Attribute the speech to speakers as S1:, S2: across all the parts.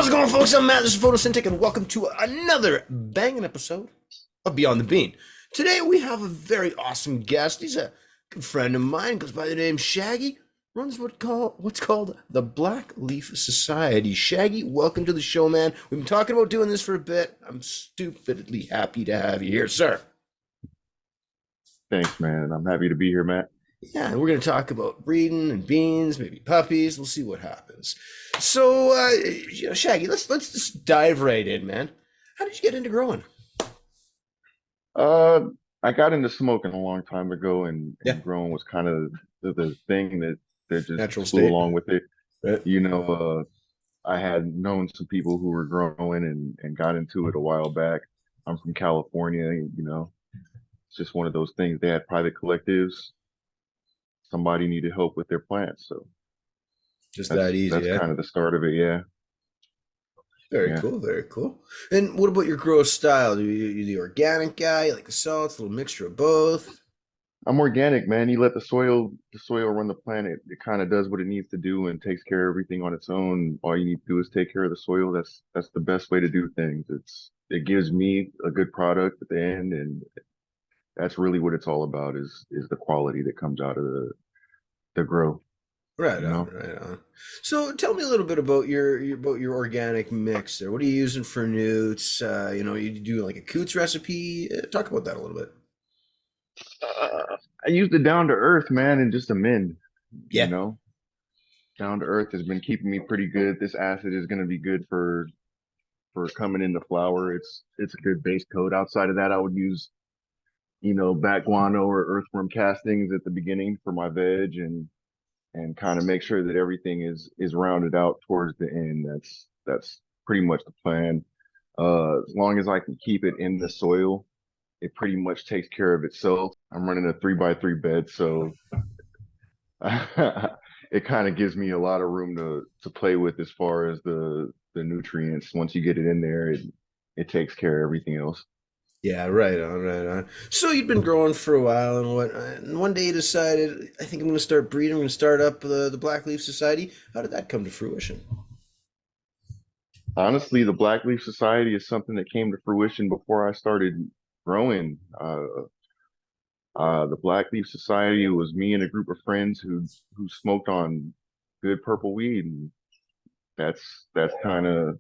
S1: How's it going, folks? I'm Matt. This is Photosynthetic, and welcome to another banging episode of Beyond the Bean. Today we have a very awesome guest. He's a good friend of mine. Goes by the name Shaggy. Runs what's called the Black Leaf Society. Shaggy, welcome to the show, man. We've been talking about doing this for a bit. I'm stupidly happy to have you here, sir.
S2: Thanks, man. I'm happy to be here, Matt.
S1: Yeah, and we're going to talk about breeding and beans, maybe puppies. We'll see what happens. So, Shaggy, let's just dive right in, man. How did you get into growing?
S2: Uh, I got into smoking a long time ago, and
S1: Yeah,
S2: growing was kind of the thing that just
S1: natural
S2: flew
S1: state,
S2: along with it.
S1: right?
S2: You know, I had known some people who were growing and got into it a while back. I'm from California, it's just one of those things. They had private collectives. Somebody needed help with their plants, so
S1: Just that
S2: that's
S1: easy, yeah.
S2: kind of the start of it. Yeah,
S1: Very
S2: yeah.
S1: cool, very cool. And what about your grow style? Do you the organic guy? You like the salts, a little mixture of both?
S2: I'm organic, man. You let the soil run the planet. It kind of does what it needs to do and takes care of everything on its own. All you need to do is take care of the soil. That's the best way to do things. It gives me a good product at the end, and that's really what it's all about is the quality that comes out of the grow,
S1: Right
S2: you
S1: on,
S2: know.
S1: right on. So tell me a little bit about your organic mix there. What are you using for newts? You do like a coots recipe. Talk about that a little bit.
S2: I used it down to earth, man, and just a mint, you
S1: Yeah.
S2: know. Down to earth has been keeping me pretty good. This acid is going to be good for coming into flower. It's a good base coat. Outside of that, I would use back guano or earthworm castings at the beginning for my veg and kind of make sure that everything is rounded out towards the end. That's pretty much the plan. As long as I can keep it in the soil, it pretty much takes care of itself. I'm running a 3x3 bed, so it kind of gives me a lot of room to play with as far as the nutrients. Once you get it in there, it takes care of everything else.
S1: Yeah, right on, right on. So you'd been growing for a while, and one day you decided, I think I'm going to start breeding. I'm going to start up the Black Leaf Society. How did that come to fruition?
S2: Honestly, the Black Leaf Society is something that came to fruition before I started growing. The Black Leaf Society was me and a group of friends who smoked on good purple weed, and that's kind of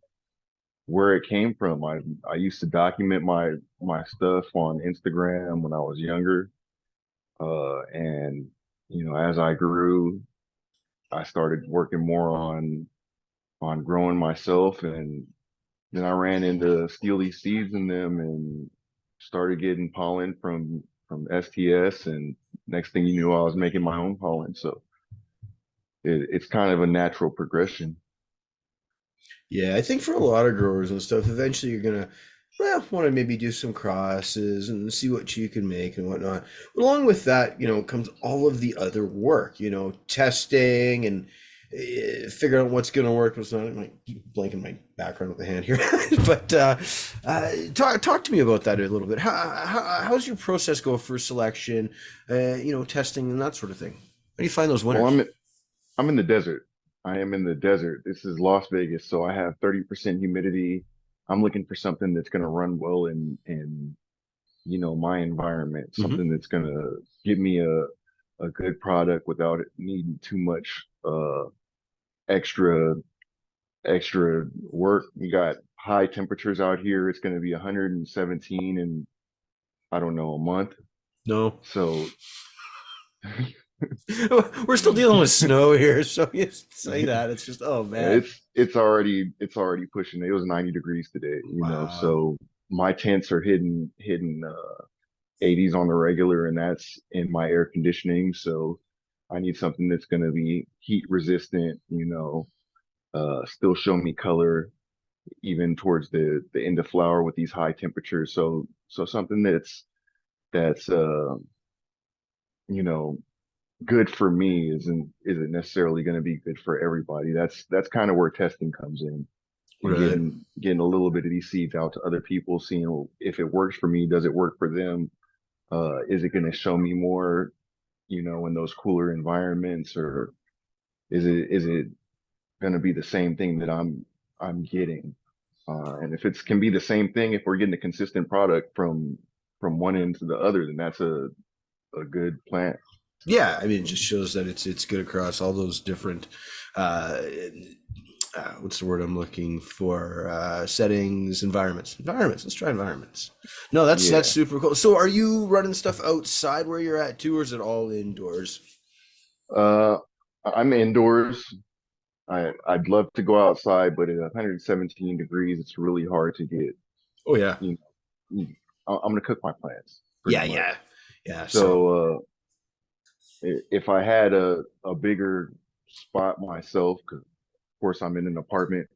S2: where it came from. I used to document my stuff on Instagram when I was younger, and as I grew, I started working more on growing myself, and then I ran into steely seeds in them and started getting pollen from STS, and next thing you knew, I was making my own pollen. So it's kind of a natural progression.
S1: Yeah, I think for a lot of growers and stuff, eventually you're gonna, well, want to maybe do some crosses and see what you can make and whatnot. But along with that, comes all of the other work, testing and figuring out what's gonna work, what's not. I might keep blanking my background with the hand here, but talk to me about that a little bit. How's your process go for selection, testing and that sort of thing? How do you find those
S2: Well,
S1: winners?
S2: I'm in the desert. I am in the desert. This is Las Vegas, so I have 30% humidity. I'm looking for something that's going to run well in my environment,
S1: Hmm.
S2: something that's going to give me a good product without it needing too much extra extra work. You got high temperatures out here. It's going to be 117 in, I don't know, a month.
S1: No.
S2: So
S1: We're still dealing with snow here, so you say that it's just, oh man,
S2: it's already pushing. It was 90 degrees today,
S1: wow.
S2: so my tents are hitting 80s on the regular, and that's in my air conditioning. So I need something that's going to be heat resistant, still show me color even towards the end of flower with these high temperatures. So something that's you know good for me isn't necessarily going to be good for everybody. That's kind of where testing comes in, and
S1: Right.
S2: getting a little bit of these seeds out to other people, seeing if it works for me, does it work for them? Is it going to show me more, in those cooler environments, or is it going to be the same thing that I'm getting. And if it's can be the same thing, if we're getting a consistent product from one end to the other, then that's a good plant.
S1: Yeah, I mean, it just shows that it's good across all those different. Uh, what's the word I'm looking for? Settings, environments. Environments. Let's try environments. No, that's
S2: Yeah.
S1: super cool. So, are you running stuff outside where you're at too, or is it all indoors?
S2: Uh, I'm indoors. I'd love to go outside, but at 117 degrees, it's really hard to get,
S1: Oh yeah,
S2: you I'm gonna cook my plants pretty
S1: yeah,
S2: much.
S1: yeah, yeah. So,
S2: So if I had a bigger spot myself, because of course I'm in an apartment,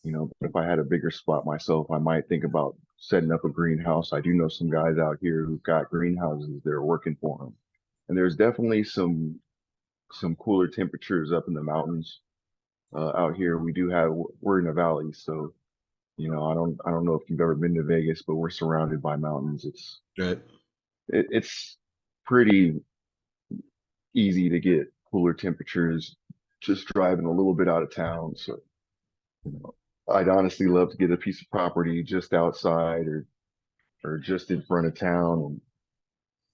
S2: but if I had a bigger spot myself, I might think about setting up a greenhouse. I do know some guys out here who've got greenhouses that are working for them, and there's definitely some cooler temperatures up in the mountains. Out here, we're in a valley, so I don't know if you've ever been to Vegas, but we're surrounded by mountains.
S1: right.
S2: It's pretty easy to get cooler temperatures just driving a little bit out of town. So, you know, I'd honestly love to get a piece of property just outside or just in front of town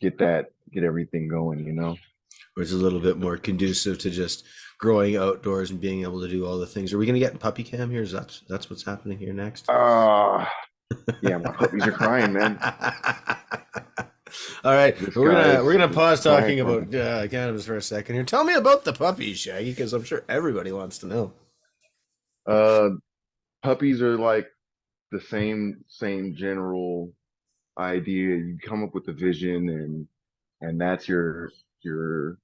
S2: and get everything going.
S1: Where it's a little bit more conducive to just growing outdoors and being able to do all the things. Are we going to get puppy cam here? Is that's what's happening here next?
S2: Ah, yeah, my puppies are crying, man.
S1: All right,
S2: This
S1: we're
S2: guy
S1: gonna we're
S2: is,
S1: gonna
S2: is
S1: pause
S2: crying
S1: talking
S2: for
S1: about
S2: me.
S1: cannabis for a second here. Tell me about the puppies, Shaggy, because I'm sure everybody wants to know.
S2: Uh, Puppies are like the same general idea. You come up with a vision and that's your your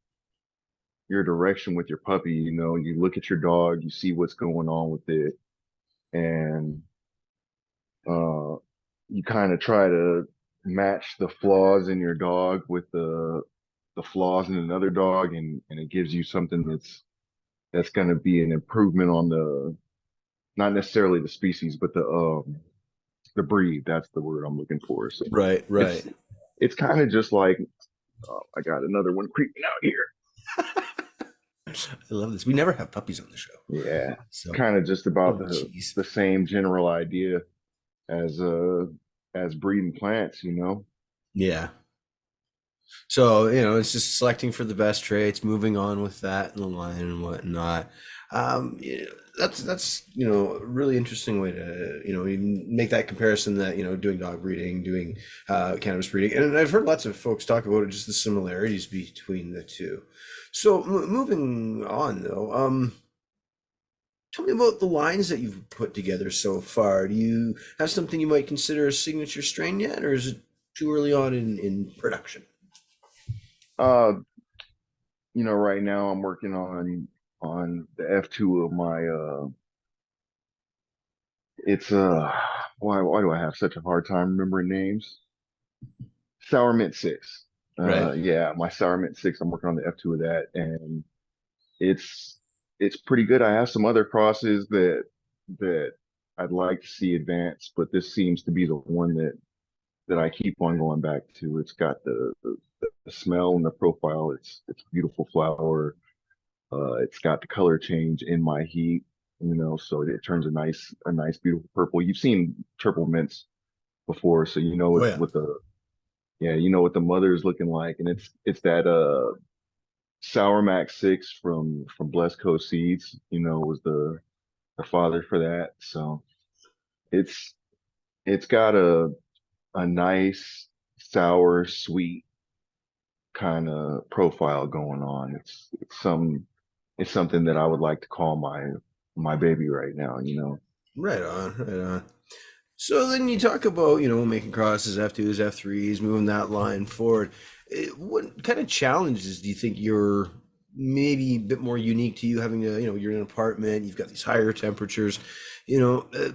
S2: direction with your puppy. You look at your dog, you see what's going on with it, and uh, you kind of try to match the flaws in your dog with the flaws in another dog, and it gives you something that's going to be an improvement on the not necessarily the species, but the breed. That's the word I'm looking for. So
S1: Right, right.
S2: it's it's kind of just like I got another one creeping out here.
S1: I love this. We never have puppies on the show,
S2: Yeah, it's
S1: so
S2: kind of just about
S1: oh
S2: the
S1: jeez.
S2: the same general idea as uh as breeding plants.
S1: Yeah. So, it's just selecting for the best traits, moving on with that in the line and whatnot. Yeah, that's a really interesting way to even make that comparison that doing dog breeding, doing cannabis breeding, and I've heard lots of folks talk about it, just the similarities between the two. So moving on though, tell me about the lines that you've put together so far. Do you have something you might consider a signature strain yet, or is it too early on in production?
S2: Uh, right now I'm working on the F2 of my it's why do I have such a hard time remembering names? Sour Mint 6.
S1: Right.
S2: Yeah, my Sour Mint 6, I'm working on the F2 of that, and it's it's pretty good. I have some other crosses that I'd like to see advance, but this seems to be the one that I keep on going back to. It's got the smell and the profile. It's beautiful flower. It's got the color change in my heat, so it turns a nice beautiful purple. You've seen triple mints before, so you know
S1: Oh
S2: what
S1: yeah.
S2: what the yeah, you know what the mother is looking like, and it's that Sour Max 6 from Blessed Coast Seeds, was the father for that. So it's it's got a nice sour sweet kind of profile going on. It's something that I would like to call my baby right now.
S1: Right on, right on. So then you talk about, making crosses, F2s, F3s, moving that line forward. What kind of challenges do you think you're maybe a bit more unique to you having to, you're in an apartment, you've got these higher temperatures, you know, uh,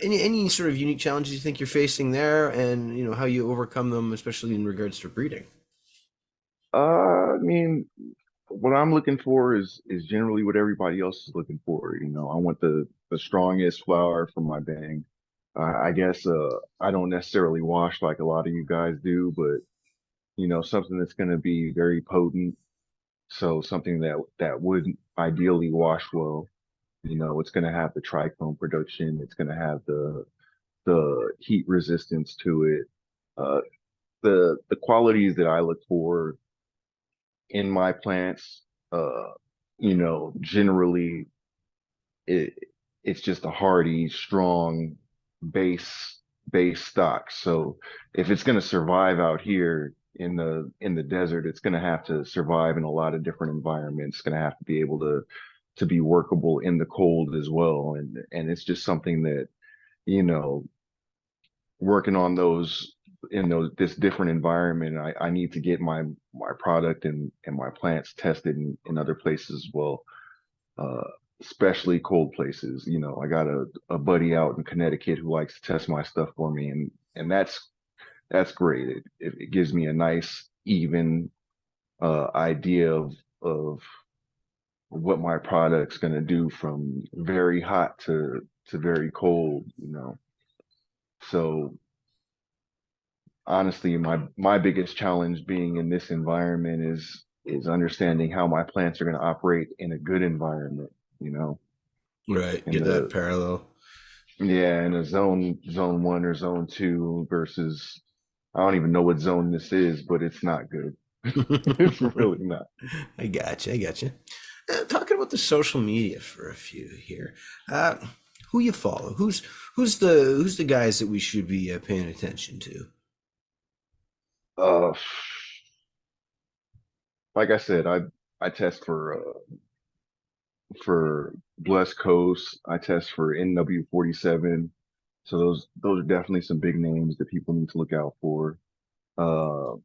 S1: any sort of unique challenges you think you're facing there and, how you overcome them, especially in regards to breeding?
S2: I mean, what I'm looking for is generally what everybody else is looking for. I want the strongest flower from my bang. I guess I don't necessarily wash like a lot of you guys do, but something that's going to be very potent. So something that would ideally wash well. You know, it's going to have the trichome production. It's going to have the heat resistance to it. Uh, the qualities that I look for in my plants, uh, you know, generally it it's just a hardy, strong base base stock. So if it's going to survive out here in the desert, it's going to have to survive in a lot of different environments. It's going to have to be able to be workable in the cold as well. And it's just something that, you know, working on those in those this different environment, I need to get my product and my plants tested in other places as well, uh, especially cold places. You know, I got a buddy out in Connecticut who likes to test my stuff for me, and that's great. It gives me a nice even idea of what my product's going to do from very hot to very cold. You know, so honestly, my biggest challenge being in this environment is understanding how my plants are going to operate in a good environment. You know,
S1: Right.
S2: in
S1: Get that
S2: the
S1: parallel.
S2: yeah, in a zone one or zone two versus I don't even know what zone this is, but it's not good. It's really not.
S1: I got you. I got you. Talking about the social media for a few here. Uh, who you follow? Who's the guys that we should be paying attention to?
S2: Uh, like I said, I test for Blessed Coast. I test for NW47. So those are definitely some big names that people need to look out for. Uh,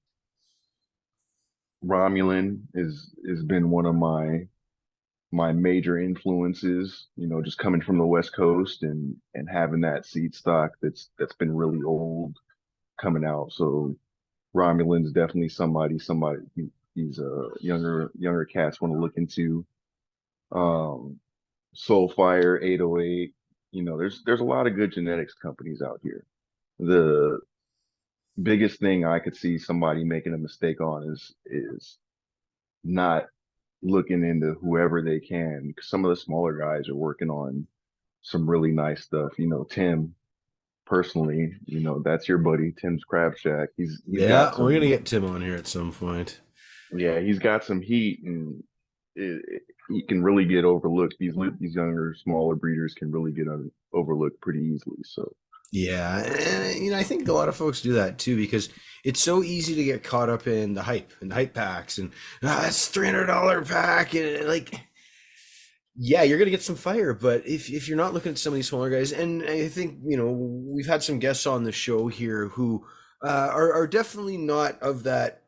S2: Romulan is has been one of my major influences, you know, just coming from the West Coast and having that seed stock that's been really old coming out. So Romulan's definitely somebody these younger cats want to look into. Um Soulfire 808, you know, there's a lot of good genetics companies out here. The biggest thing I could see somebody making a mistake on is not looking into whoever they can. Some of the smaller guys are working on some really nice stuff. You know, Tim personally, you know, that's your buddy, Tim's Crab Shack. He's got
S1: Yeah, we're gonna
S2: some,
S1: get Tim on here at some point.
S2: yeah, he's got some heat, and he can really get overlooked. These younger, smaller breeders can really get overlooked pretty easily. So
S1: Yeah, and you know, I think a lot of folks do that too because it's so easy to get caught up in the hype and hype packs and it's $300 pack and like yeah, you're gonna get some fire, but if you're not looking at some of these smaller guys, and I think you know we've had some guests on the show here who are definitely not of that,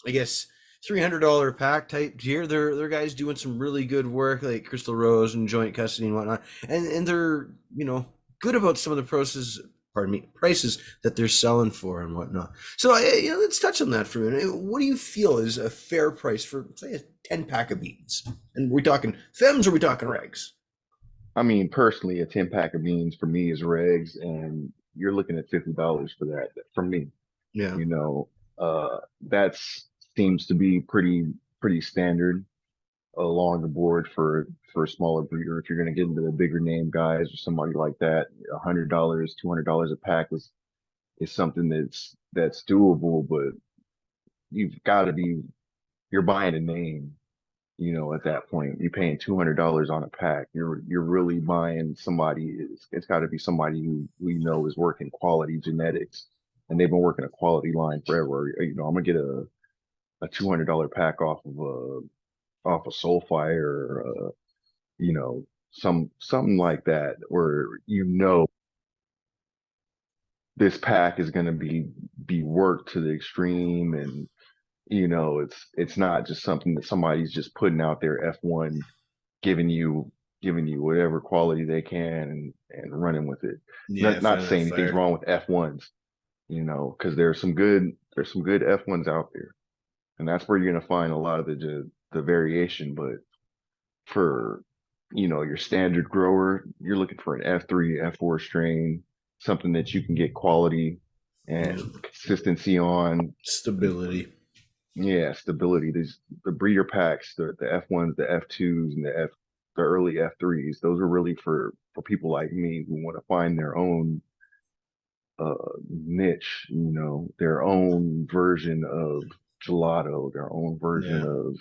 S1: I guess, $300 pack type tier. They're guys doing some really good work like Crystal Rose and Joint Custody and whatnot, and they're you know good about some of the processes. Pardon me, prices that they're selling for and whatnot. So you know, let's touch on that for a minute. What do you feel is a fair price for say a 10 pack of beans? And we talking femmes or we talking regs?
S2: I mean, personally, a 10 pack of beans for me is regs, and you're looking at $50 for that from me.
S1: Yeah,
S2: You know, that's seems to be pretty standard along the board for a smaller breeder. If you're going to get into the bigger name guys or somebody like that, $100, $200 a pack is something that's doable. But you've got to be you're buying a name. You know, at that point, you're paying $200 on a pack. You're really buying somebody. It's got to be somebody who we know is working quality genetics, and they've been working a quality line forever. You know, I'm gonna get a $200 pack off of Soulfire, or you know, something like that, where you know this pack is gonna be worked to the extreme, and you know, it's not just something that somebody's just putting out there F1 giving you whatever quality they can and running with it.
S1: yeah,
S2: Not
S1: fan that
S2: saying anything's
S1: fire.
S2: wrong with F1s, you know, because there's some good F1s out there, and that's where you're gonna find a lot of the variation. But for you know your standard grower, you're looking for an F3, F4 strain, something that you can get quality
S1: Yeah,
S2: and consistency on.
S1: stability.
S2: Yeah, stability. These the breeder packs, the F1s, the F2s, and the early F3s. Those are really for people like me who want to find their own niche, their own version of gelato, their own version
S1: Yeah.
S2: of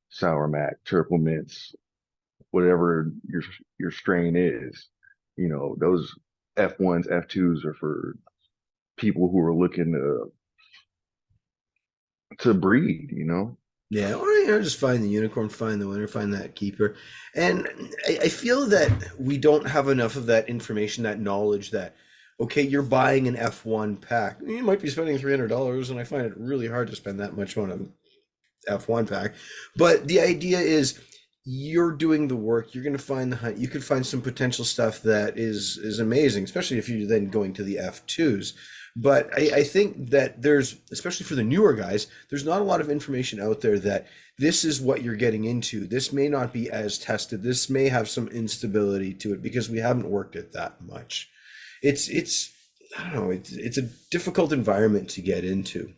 S2: sour mac, triple mints, whatever your strain is. Those F1s, F2s are for people who are looking to breed.
S1: Yeah, or just find the unicorn, find the winner, find that keeper. And I feel that we don't have enough of that information, that knowledge that, okay, you're buying an F1 pack. You might be spending $300, and I find it really hard to spend that much on an F1 pack. But the idea is you're doing the work, you're going to find the hunt. You could find some potential stuff that is amazing, especially if you're then going to the F2s. But I think that there's, especially for the newer guys, there's not a lot of information out there that this is what you're getting into. This may not be as tested. This may have some instability to it because we haven't worked it that much. It's I don't know, it's a difficult environment to get into.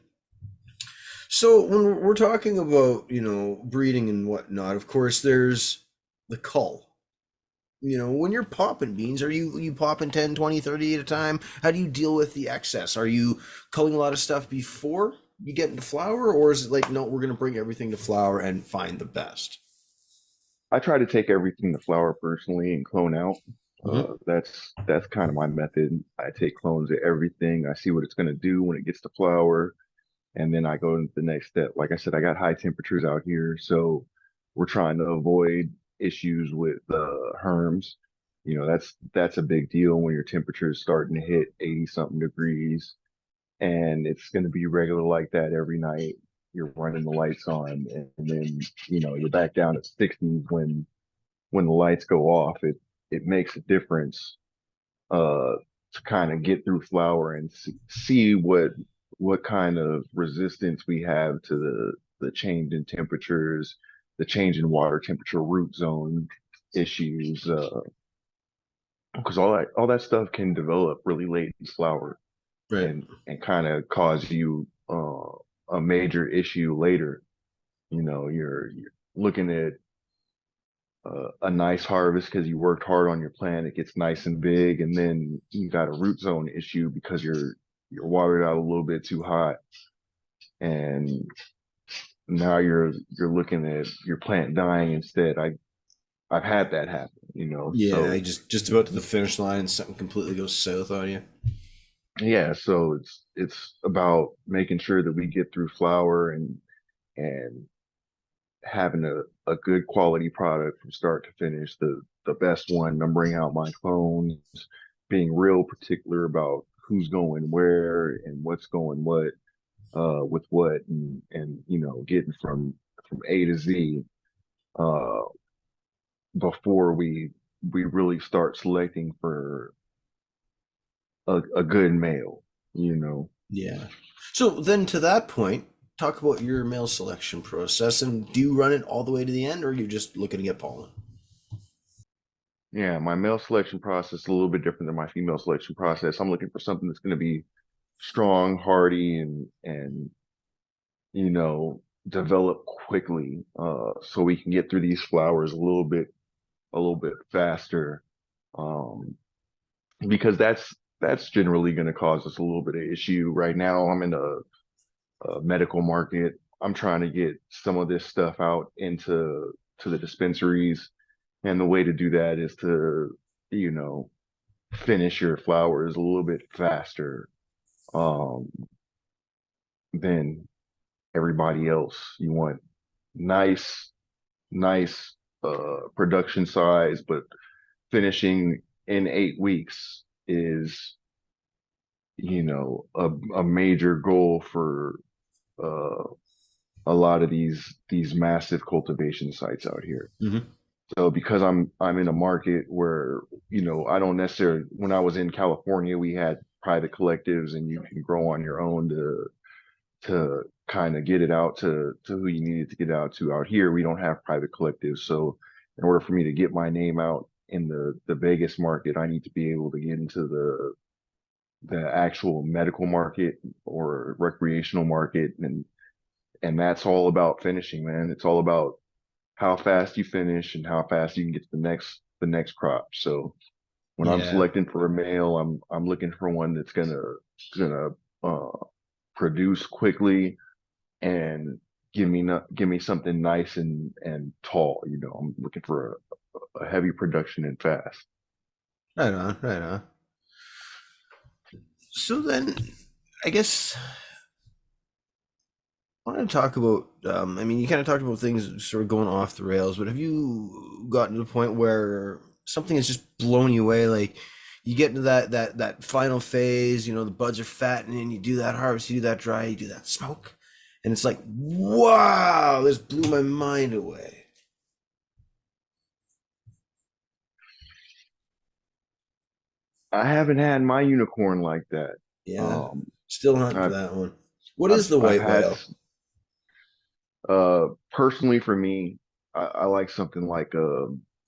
S1: So when we're talking about, breeding and whatnot, of course, there's the cull. When you're popping beans, are you popping 10, 20, 30 at a time? How do you deal with the excess? Are you culling a lot of stuff before you get into flower, or is it like, no, we're going to bring everything to flower and find the best?
S2: I try to take everything to flower personally and clone out.
S1: Hmm.
S2: That's kind of my method. I take clones of everything. I see what it's going to do when it gets to flower, and then I go into the next step. Like I said, I got high temperatures out here, so we're trying to avoid issues with herms. That's a big deal when your temperature is starting to hit 80 something degrees, and it's going to be regular like that every night. You're running the lights on, and then you're back down at 60s when the lights go off. It makes a difference to kind of get through flower and see what kind of resistance we have to the change in temperatures, the change in water temperature, root zone issues, because all that stuff can develop really late in flower
S1: Right.
S2: and kind of cause you a major issue later. You're looking at a nice harvest because you worked hard on your plant. It gets nice and big, and then you got a root zone issue because you're watered out a little bit too hot, and now you're looking at your plant dying instead. I've had that happen.
S1: Yeah, I
S2: So
S1: just about to the finish line and something completely goes south on you.
S2: yeah, so it's about making sure that we get through flower and having a good quality product from start to finish, the best one, numbering out my clones, being real particular about who's going where and what's going what with what and getting from A to Z uh before we really start selecting for a good male.
S1: Yeah. So then to that point, talk about your male selection process, and do you run it all the way to the end, or are you just looking to get pollen?
S2: Yeah, my male selection process is a little bit different than my female selection process. I'm looking for something that's going to be strong, hardy, and you know, develop quickly, so we can get through these flowers a little bit faster, um, because that's generally going to cause us a little bit of issue. Right now, I'm in a medical market. I'm trying to get some of this stuff out to the dispensaries, and the way to do that is to, you know, finish your flowers a little bit faster, um, than everybody else. You want nice nice production size, but finishing in 8 weeks is, a major goal for uh, a lot of these massive cultivation sites out here.
S1: Hmm.
S2: So because I'm in a market where, I don't necessarily, when I was in California, we had private collectives and you can grow on your own to kind of get it out to who you needed to get out to. Out here, we don't have private collectives. So in order for me to get my name out in the Vegas market, I need to be able to get into the actual medical market or recreational market, and that's all about finishing, man. It's all about how fast you finish and how fast you can get to the next crop. So when I'm
S1: Yeah.
S2: selecting for a male, I'm looking for one that's gonna produce quickly and give me something nice and tall. I'm looking for a heavy production and fast.
S1: Right on, right on. So then, I guess I want to talk about. I mean, you kind of talked about things sort of going off the rails, but have you gotten to the point where something has just blown you away? Like you get into that final phase, the buds are fattening, you do that harvest, you do that dry, you do that smoke, and it's like, wow, this blew my mind away.
S2: I haven't had my unicorn like that.
S1: Yeah,
S2: Um,
S1: still hunting for
S2: I've
S1: that one. What
S2: I've
S1: is the
S2: I've
S1: white
S2: had
S1: whale?
S2: personally for me, I like something like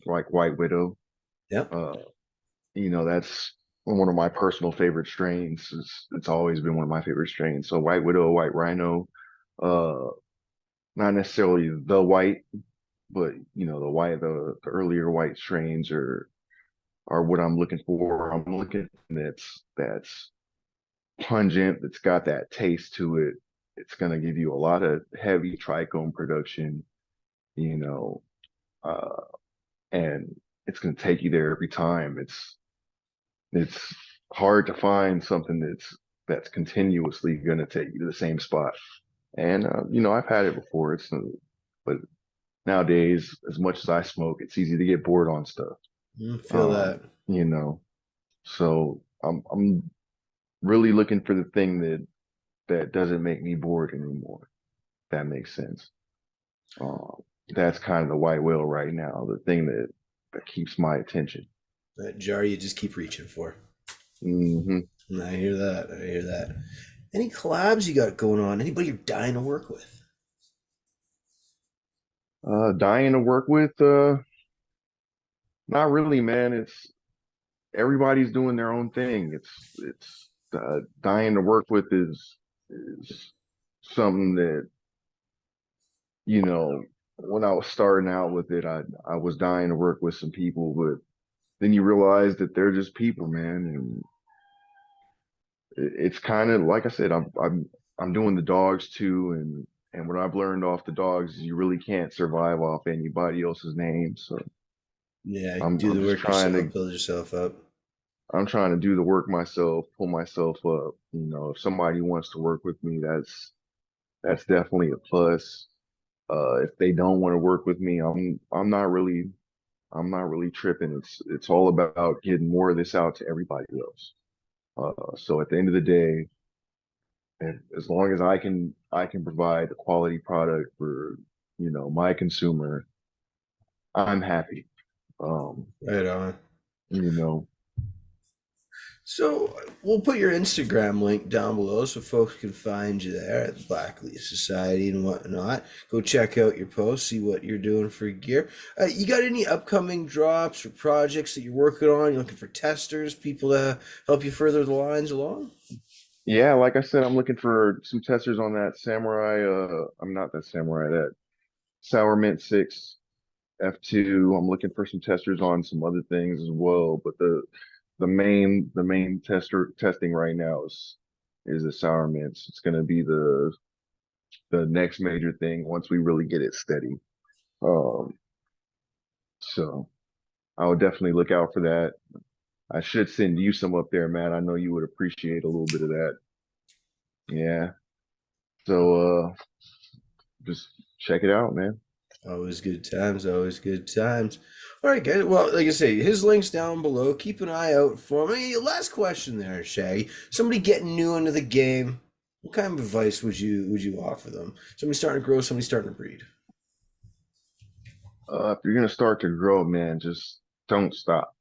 S2: White Widow.
S1: Yep.
S2: Uh, that's one of my personal favorite strains. It's always been one of my favorite strains. So White Widow, White Rhino, uh, not necessarily the white, but the earlier white strains are what I'm looking for. I'm looking that's pungent, that's got that taste to it. It's gonna give you a lot of heavy trichome production, you know, uh, and it's gonna take you there every time. It's hard to find something that's continuously gonna take you to the same spot. And I've had it before. But nowadays, as much as I smoke, it's easy to get bored on stuff.
S1: Feel
S2: Um,
S1: that.
S2: you know, so I'm really looking for the thing that doesn't make me bored anymore. If that makes sense. That's kind of the white whale right now, the thing that keeps my attention.
S1: That jar you just keep reaching for.
S2: Hmm.
S1: I hear that. I hear that. Any collabs you got going on? Anybody you're dying to work with?
S2: Dying to work with, not really, man. It's everybody's doing their own thing. It's dying to work with is something that you know when I was starting out with it, I was dying to work with some people, but then you realize that they're just people, man, and it's kind of like I said, I'm doing the dogs too, and what I've learned off the dogs is you really can't survive off anybody else's name. So
S1: Yeah,
S2: I'm
S1: do
S2: I'm
S1: the
S2: just
S1: work
S2: trying
S1: yourself,
S2: to
S1: build yourself up.
S2: I'm trying to do the work myself, pull myself up. If somebody wants to work with me, that's definitely a plus. If they don't want to work with me, I'm not really tripping. It's all about getting more of this out to everybody else. So at the end of the day, and as long as I can provide a quality product for my consumer, I'm happy. Um,
S1: Right on.
S2: you know,
S1: So we'll put your Instagram link down below so folks can find you there at the Black Leaf Society and whatnot. Go check out your posts, see what you're doing for gear. You got any upcoming drops or projects that you're working on? You're looking for testers, people to help you further the lines along?
S2: yeah, like I said, I'm looking for some testers on that Samurai. I'm not that Samurai, that Sour Mint 6 F2. I'm looking for some testers on some other things as well, but the main testing right now is the sour mints. It's going to be the next major thing once we really get it steady. Um, so I would definitely look out for that. I should send you some up there, man. I know you would appreciate a little bit of that. Yeah. So just check it out, man.
S1: Always good times, always good times. All right, guys. Well, like I say, his link's down below. Keep an eye out for me. Last question there, Shaggy. Somebody getting new into the game, what kind of advice would you offer them? Somebody starting to grow, somebody starting to breed.
S2: If you're gonna start to grow, man, just don't stop.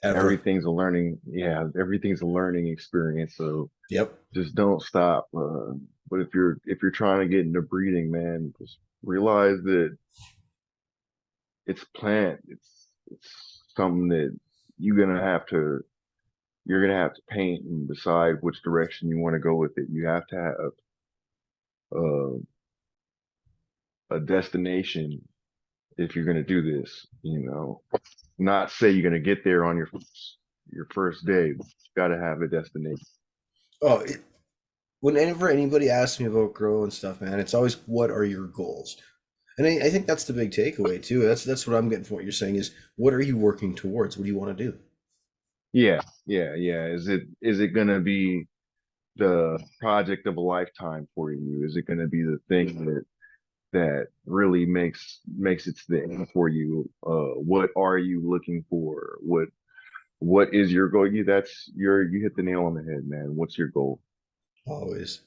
S1: Ever.
S2: Everything's a learning, yeah, everything's a learning experience. So
S1: Yep.
S2: just don't stop. But if you're trying to get into breeding, man, just realize that it's plant. It's something that you're gonna have to you're gonna have to paint and decide which direction you want to go with it. You have to have uh, a destination if you're going to do this, not say you're going to get there on your first day. You got to have a destination.
S1: Oh, whenever anybody asks me about grow and stuff, man, it's always what are your goals? And I think that's the big takeaway too. That's what I'm getting from what you're saying is what are you working towards? What do you want to do?
S2: Yeah, yeah. Is it going to be the project of a lifetime for you? Is it going to be the thing that really makes its thing for you? What are you looking for? What is your goal? You hit the nail on the head, man. What's your goal?
S1: Always.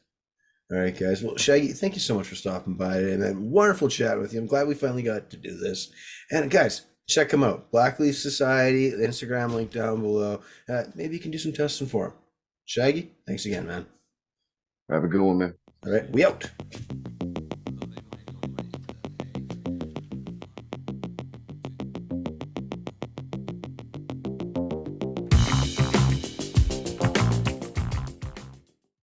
S1: All right, guys. Well, Shaggy, thank you so much for stopping by today, man. Wonderful chat with you. I'm glad we finally got to do this. And guys, check them out. Blackleaf Society, Instagram link down below. Maybe you can do some testing for them. Shaggy, thanks again, man.
S2: Have a good one, man.
S1: All right, we out.